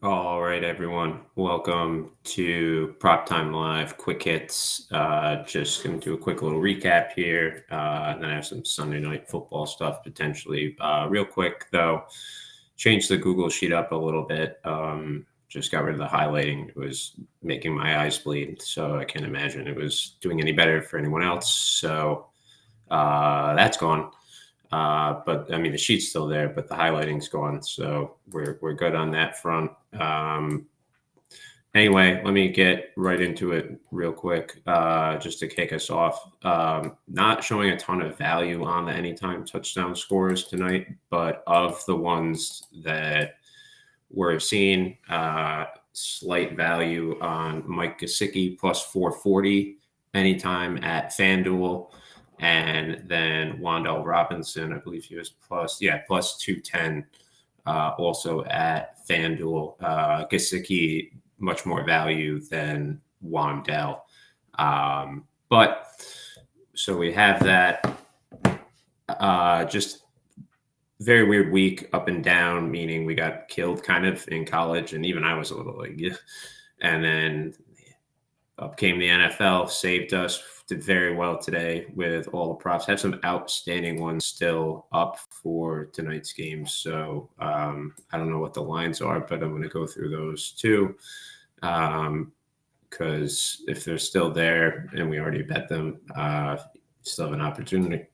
All right, everyone. Welcome to Prop Time Live Quick Hits. Just going to do a quick little recap here. And then I have some Sunday night football stuff potentially. Real quick, though, changed the Google Sheet up a little bit. Just got rid of the highlighting. It was making my eyes bleed. So I can't imagine it was doing any better for anyone else. So that's gone. But I mean, the sheet's still there, but the highlighting's gone. So we're good on that front. Anyway, let me get right into it real quick, just to kick us off. Not showing a ton of value on the anytime touchdown scores tonight, but of the ones that we're seeing, slight value on Mike Gesicki plus 440 anytime at FanDuel. And then Wan'Dale Robinson, I believe he was plus 210 also at FanDuel. Gesicki, much more value than Wan'Dale. But so we have that. Just very weird week up and down, meaning we got killed kind of in college. And even I was a little like, yeah. And then up came the NFL, saved us, did very well today with all the props. Have some outstanding ones still up for tonight's game. So I don't know what the lines are, but I'm going to go through those too. Because if they're still there and we already bet them, still have an opportunity.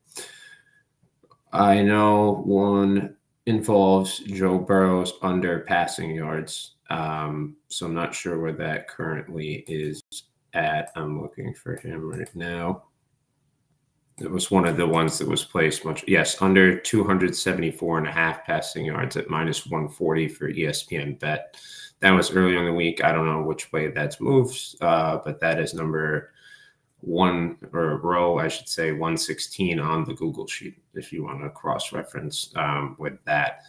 I know one involves Joe Burrow's under passing yards. So I'm not sure where that currently is at. I'm looking for him right now. It was one of the ones that was placed under 274.5 passing yards at minus 140 for ESPN bet. That was earlier in the week. I don't know which way that's moved, but that is number row, I should say, 116 on the Google Sheet, if you want to cross-reference with that.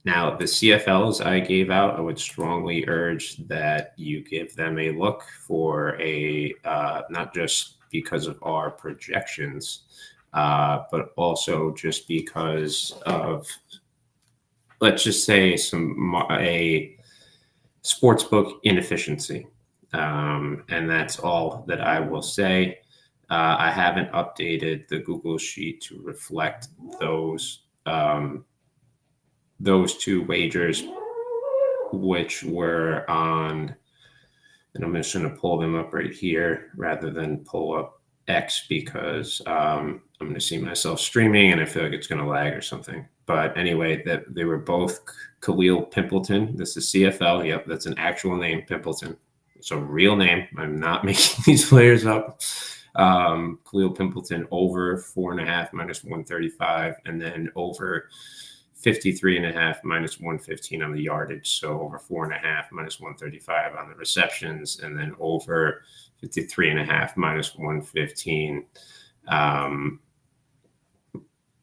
Now, the CFLs I gave out, I would strongly urge that you give them a look for not just because of our projections, but also just because of, let's just say, a sportsbook inefficiency. And that's all that I will say. I haven't updated the Google Sheet to reflect those two wagers, which were on, and I'm just going to pull them up right here rather than pull up X because I'm going to see myself streaming and I feel like it's going to lag or something. But anyway, that they were both Khalil Pimpleton. This is CFL. Yep, that's an actual name, Pimpleton. It's a real name. I'm not making these players up. Khalil Pimpleton over 4.5 minus 135, and then over 53.5 minus 115 on the yardage. So over 4.5 minus 135 on the receptions, and then over 53.5 minus 115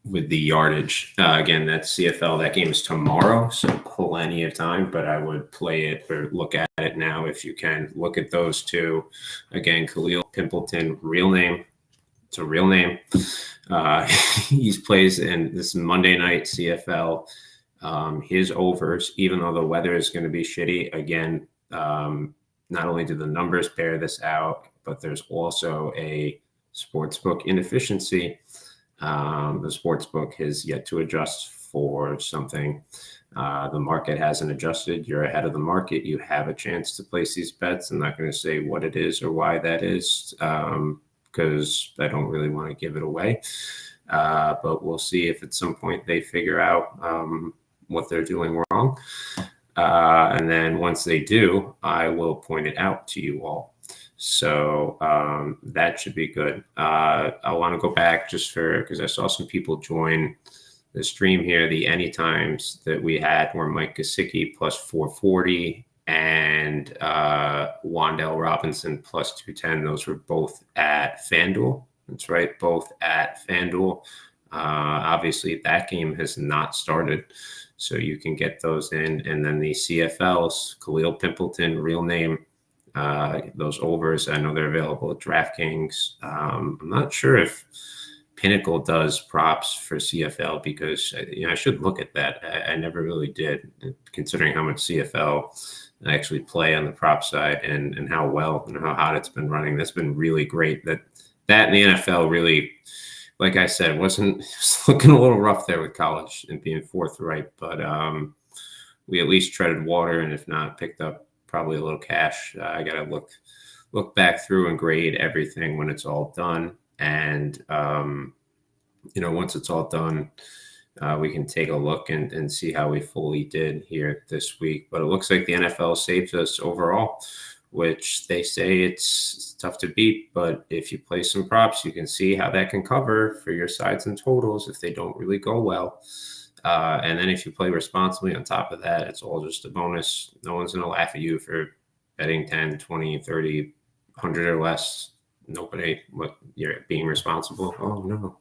with the yardage. Again, that's CFL. That game is tomorrow, so plenty of time, but I would play it or look at it now if you can. Look at those two. Again, Khalil Pimpleton, real name. It's a real name. He plays in this Monday night CFL. His overs, even though the weather is going to be shitty, again, not only do the numbers bear this out, but there's also a sportsbook inefficiency. The sportsbook has yet to adjust for something. The market hasn't adjusted. You're ahead of the market. You have a chance to place these bets. I'm not going to say what it is or why that is, because I don't really want to give it away. But we'll see if at some point they figure out what they're doing wrong. And then once they do, I will point it out to you all. So that should be good. I want to go back just because I saw some people join the stream here. The anytimes that we had were Mike Gesicki plus 440 and Wan'Dale Robinson plus 210. Those were both at FanDuel. That's right, both at FanDuel. Obviously, that game has not started, so you can get those in. And then the CFLs, Khalil Pimpleton, real name. Those overs, I know they're available at DraftKings. I'm not sure if Pinnacle does props for CFL because I should look at that. I never really did, considering how much CFL I actually play on the prop side and how well and how hot it's been running. That's been really great. That in the NFL really, like I said, it was looking a little rough there with college and being fourth right, but we at least treaded water, and if not, picked up probably a little cash. I got to look back through and grade everything when it's all done. And, once it's all done, we can take a look and see how we fully did here this week. But it looks like the NFL saved us overall, which they say it's tough to beat. But if you play some props, you can see how that can cover for your sides and totals if they don't really go well. And then if you play responsibly on top of that, it's all just a bonus. No one's going to laugh at you for betting 10, 20, 30, 100 or less. Nobody, what you're being responsible. Oh no.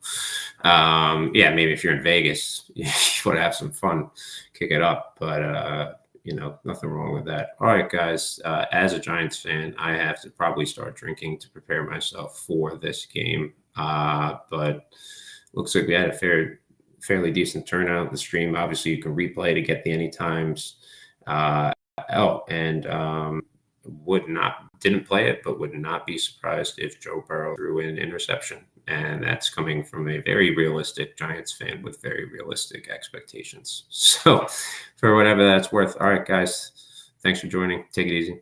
Maybe if you're in Vegas, you would have some fun, kick it up, but nothing wrong with that. All right, guys, as a Giants fan, I have to probably start drinking to prepare myself for this game. But looks like we had a fairly decent turnout. The stream, obviously you can replay to get the anytimes. Didn't play it, but would not be surprised if Joe Burrow threw in an interception. And that's coming from a very realistic Giants fan with very realistic expectations. So for whatever that's worth. All right, guys, thanks for joining. Take it easy.